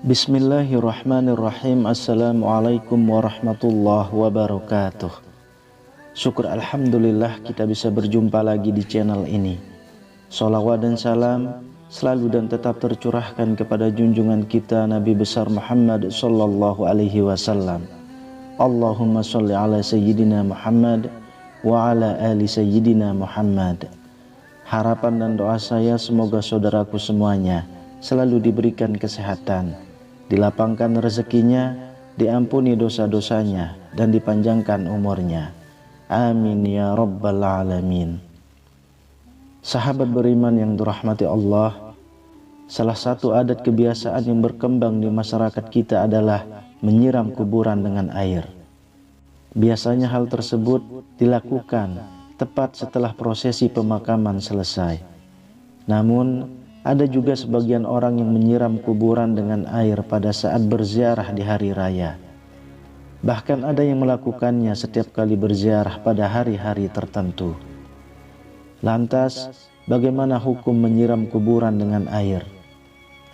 Bismillahirrahmanirrahim. Assalamualaikum warahmatullahi wabarakatuh. Syukur alhamdulillah kita bisa berjumpa lagi di channel ini. Sholawat dan salam selalu dan tetap tercurahkan kepada junjungan kita Nabi besar Muhammad sallallahu alaihi wasallam. Allahumma sholli ala sayyidina Muhammad wa ala ali sayyidina Muhammad. Harapan dan doa saya semoga saudaraku semuanya selalu diberikan kesehatan, dilapangkan rezekinya, diampuni dosa-dosanya, dan dipanjangkan umurnya. Amin ya rabbal alamin. Sahabat beriman yang dirahmati Allah, salah satu adat kebiasaan yang berkembang di masyarakat kita adalah menyiram kuburan dengan air. Biasanya hal tersebut dilakukan tepat setelah prosesi pemakaman selesai. Namun, ada juga sebagian orang yang menyiram kuburan dengan air pada saat berziarah di hari raya. Bahkan ada yang melakukannya setiap kali berziarah pada hari-hari tertentu. Lantas, bagaimana hukum menyiram kuburan dengan air?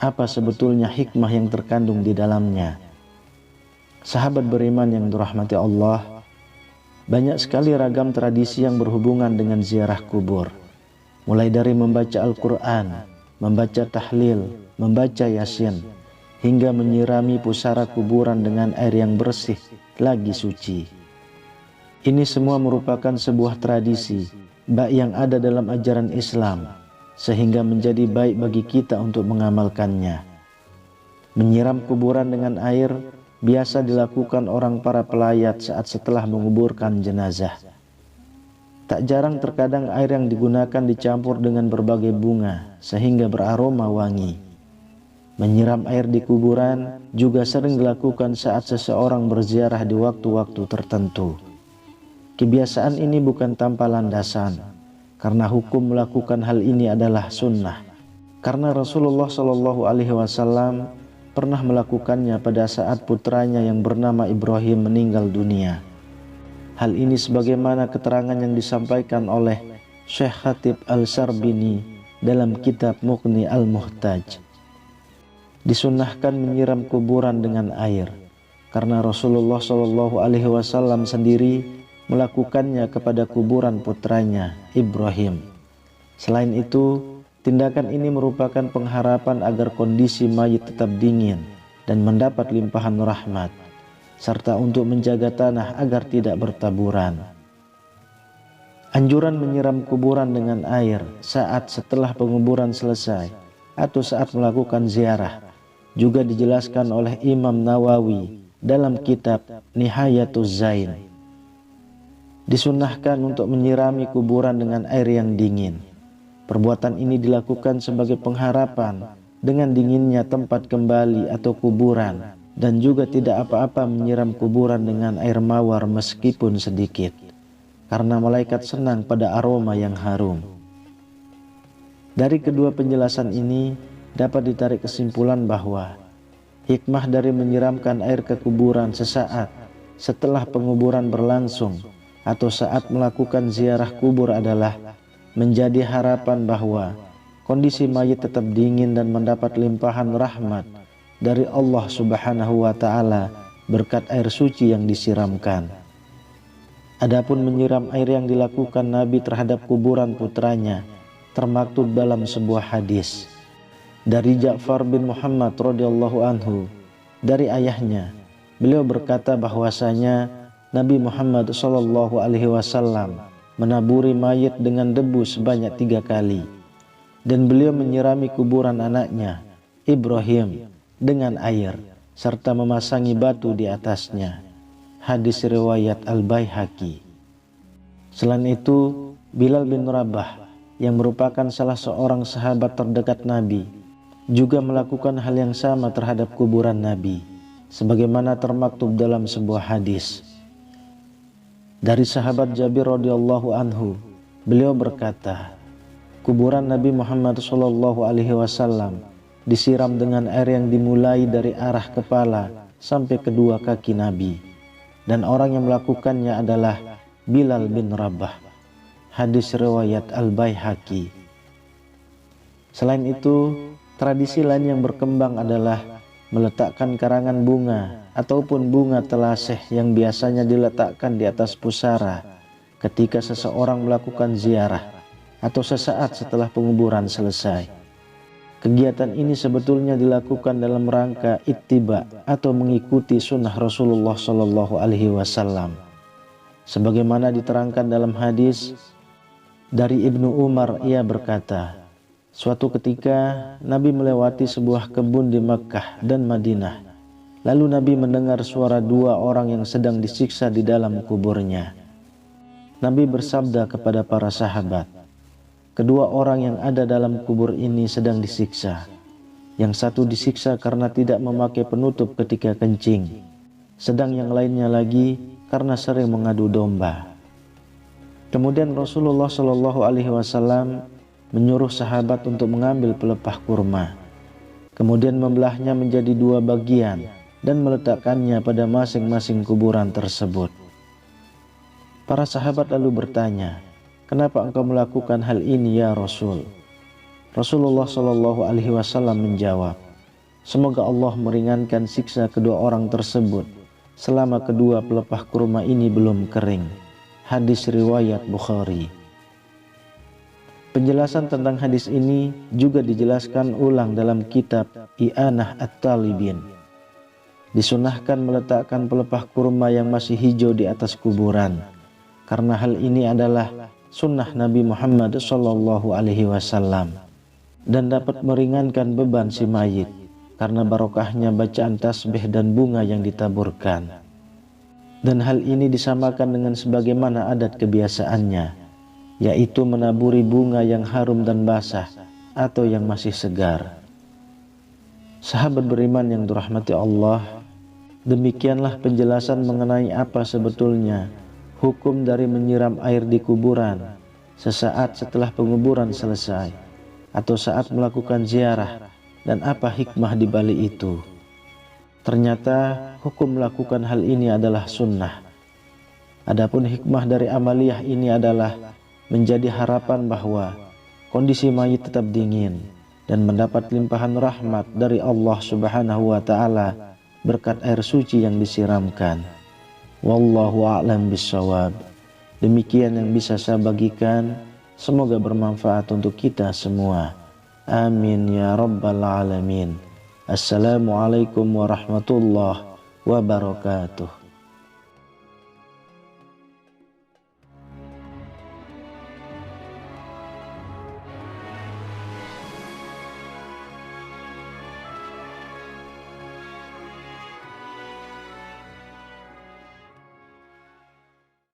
Apa sebetulnya hikmah yang terkandung di dalamnya? Sahabat beriman yang dirahmati Allah, banyak sekali ragam tradisi yang berhubungan dengan ziarah kubur. Mulai dari membaca Al-Quran, membaca tahlil, membaca yasin, hingga menyirami pusara kuburan dengan air yang bersih lagi suci. Ini semua merupakan sebuah tradisi baik yang ada dalam ajaran Islam, sehingga menjadi baik bagi kita untuk mengamalkannya. Menyiram kuburan dengan air biasa dilakukan orang para pelayat saat setelah menguburkan jenazah. Tak jarang terkadang air yang digunakan dicampur dengan berbagai bunga sehingga beraroma wangi. Menyiram air di kuburan juga sering dilakukan saat seseorang berziarah di waktu-waktu tertentu. Kebiasaan ini bukan tanpa landasan, karena hukum melakukan hal ini adalah sunnah. Karena Rasulullah SAW pernah melakukannya pada saat putranya yang bernama Ibrahim meninggal dunia. Hal ini sebagaimana keterangan yang disampaikan oleh Syekh Khatib Al-Sarbini dalam kitab Mughni Al-Muhtaj. Disunnahkan menyiram kuburan dengan air karena Rasulullah SAW sendiri melakukannya kepada kuburan putranya Ibrahim. Selain itu, tindakan ini merupakan pengharapan agar kondisi mayit tetap dingin dan mendapat limpahan rahmat, serta untuk menjaga tanah agar tidak bertaburan. Anjuran menyiram kuburan dengan air saat setelah penguburan selesai atau saat melakukan ziarah juga dijelaskan oleh Imam Nawawi dalam kitab Nihayatuz Zain. Disunnahkan untuk menyirami kuburan dengan air yang dingin. Perbuatan ini dilakukan sebagai pengharapan dengan dinginnya tempat kembali atau kuburan, dan juga tidak apa-apa menyiram kuburan dengan air mawar meskipun sedikit, karena malaikat senang pada aroma yang harum. Dari kedua penjelasan ini dapat ditarik kesimpulan bahwa hikmah dari menyiramkan air ke kuburan sesaat setelah penguburan berlangsung atau saat melakukan ziarah kubur adalah menjadi harapan bahwa kondisi mayit tetap dingin dan mendapat limpahan rahmat dari Allah Subhanahu wa Ta'ala berkat air suci yang disiramkan. Adapun menyiram air yang dilakukan Nabi terhadap kuburan putranya termaktub dalam sebuah hadis dari Ja'far bin Muhammad radhiyallahu anhu dari ayahnya. Beliau berkata bahwasanya Nabi Muhammad SAW menaburi mayit dengan debu sebanyak 3 kali, dan beliau menyirami kuburan anaknya Ibrahim dengan air serta memasangi batu di atasnya. Hadis riwayat Al-Baihaqi. Selain itu, Bilal bin Rabah yang merupakan salah seorang sahabat terdekat Nabi juga melakukan hal yang sama terhadap kuburan Nabi, sebagaimana termaktub dalam sebuah hadis dari sahabat Jabir radhiyallahu anhu. Beliau berkata, kuburan Nabi Muhammad SAW disiram dengan air yang dimulai dari arah kepala sampai kedua kaki Nabi, dan orang yang melakukannya adalah Bilal bin Rabah. Hadis riwayat Al-Baihaqi. Selain itu, tradisi lain yang berkembang adalah meletakkan karangan bunga ataupun bunga telasih yang biasanya diletakkan di atas pusara ketika seseorang melakukan ziarah atau sesaat setelah penguburan selesai. Kegiatan ini sebetulnya dilakukan dalam rangka ittiba atau mengikuti sunnah Rasulullah Shallallahu Alaihi Wasallam. Sebagaimana diterangkan dalam hadis dari Ibnu Umar, ia berkata, suatu ketika Nabi melewati sebuah kebun di Makkah dan Madinah. Lalu Nabi mendengar suara dua orang yang sedang disiksa di dalam kuburnya. Nabi bersabda kepada para sahabat, kedua orang yang ada dalam kubur ini sedang disiksa. Yang satu disiksa karena tidak memakai penutup ketika kencing, sedang yang lainnya lagi karena sering mengadu domba. Kemudian Rasulullah Shallallahu Alaihi Wasallam menyuruh sahabat untuk mengambil pelepah kurma, kemudian membelahnya menjadi dua bagian dan meletakkannya pada masing-masing kuburan tersebut. Para sahabat lalu bertanya, kenapa engkau melakukan hal ini ya Rasul? Rasulullah Shallallahu Alaihi Wasallam menjawab, semoga Allah meringankan siksa kedua orang tersebut selama kedua pelepah kurma ini belum kering. Hadis riwayat Bukhari. Penjelasan tentang hadis ini juga dijelaskan ulang dalam kitab I'anah At-Talibin. Disunahkan meletakkan pelepah kurma yang masih hijau di atas kuburan, karena hal ini adalah sunnah Nabi Muhammad Sallallahu Alaihi Wasallam dan dapat meringankan beban si mayit karena barokahnya bacaan tasbih dan bunga yang ditaburkan. Dan hal ini disamakan dengan sebagaimana adat kebiasaannya, yaitu menaburi bunga yang harum dan basah atau yang masih segar. Sahabat beriman yang dirahmati Allah, demikianlah penjelasan mengenai apa sebetulnya hukum dari menyiram air di kuburan sesaat setelah penguburan selesai atau saat melakukan ziarah, dan apa hikmah di balik itu. Ternyata hukum melakukan hal ini adalah sunnah. Adapun hikmah dari amaliyah ini adalah menjadi harapan bahwa kondisi mayit tetap dingin dan mendapat limpahan rahmat dari Allah Subhanahu wa Ta'ala berkat air suci yang disiramkan. Wallahu a'lam bishawab. Demikian yang bisa saya bagikan, semoga bermanfaat untuk kita semua. Amin ya rabbal alamin. Assalamualaikum warahmatullahi wabarakatuh.